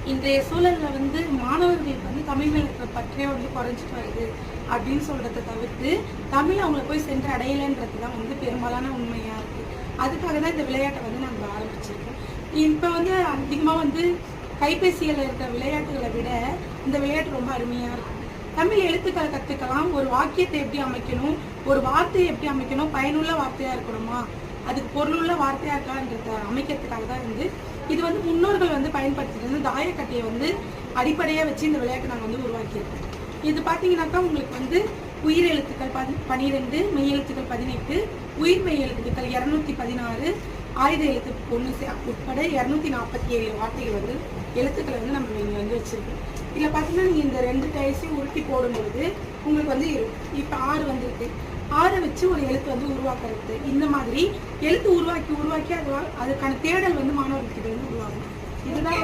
இன்றைய சூழல்ல மாணவர்களுக்கு தமிழ் மேல இருக்கிற பற்றே குறைஞ்சிட்டு வருது அப்படின்னு சொல்றதை தவிர்த்து தமிழ் அவங்களை போய் சென்று அடையலைன்றது தான் பெரும்பாலான உண்மையா இருக்கு. அதுக்காக தான் இந்த விளையாட்டை நம்ம ஆரம்பிச்சிருக்கோம். இப்போ அதிகமா கைபேசியில் இருக்கிற விளையாட்டுகளை விட இந்த விளையாட்டு ரொம்ப அருமையா இருக்கும். தமிழ் எழுத்துக்களை கற்றுக்கலாம், ஒரு வாக்கியத்தை எப்படி அமைக்கணும், ஒரு வார்த்தையை எப்படி அமைக்கணும், பயனுள்ள வார்த்தையா இருக்கணுமா, அதுக்கு பொருளுள்ள வார்த்தையா இருக்கான்றத அமைக்கிறதுக்காக தான் இது முன்னோர்கள் பயன்படுத்திட்டு தாயக்கட்டையை அடிப்படையாக வச்சு இந்த விளையாட்டு நாங்கள் உருவாக்கியிருக்கோம். இது பார்த்தீங்கன்னாக்கா உங்களுக்கு உயிர் எழுத்துக்கள் 12, மெய் எழுத்துக்கள் 18, உயிர் மெய் எழுத்துக்கள் 216, ஆயுத எழுத்து 1 உட்பட 247 வார்த்தைகள் எழுத்துக்களை நம்ம இங்கே வச்சிருக்கோம். இதில் பார்த்தீங்கன்னா நீங்கள் இந்த 2 டயர்ஸையும் உருட்டி போடும்பொழுது உங்களுக்கு இப்போ 6 வந்திருக்கு. 6 வச்சு ஒரு எழுத்து உருவாக்குறது. இந்த மாதிரி எழுத்து உருவாக்கி அதுக்கான தேடல் மாணவர்களுக்கு உருவாகும். இதுதான்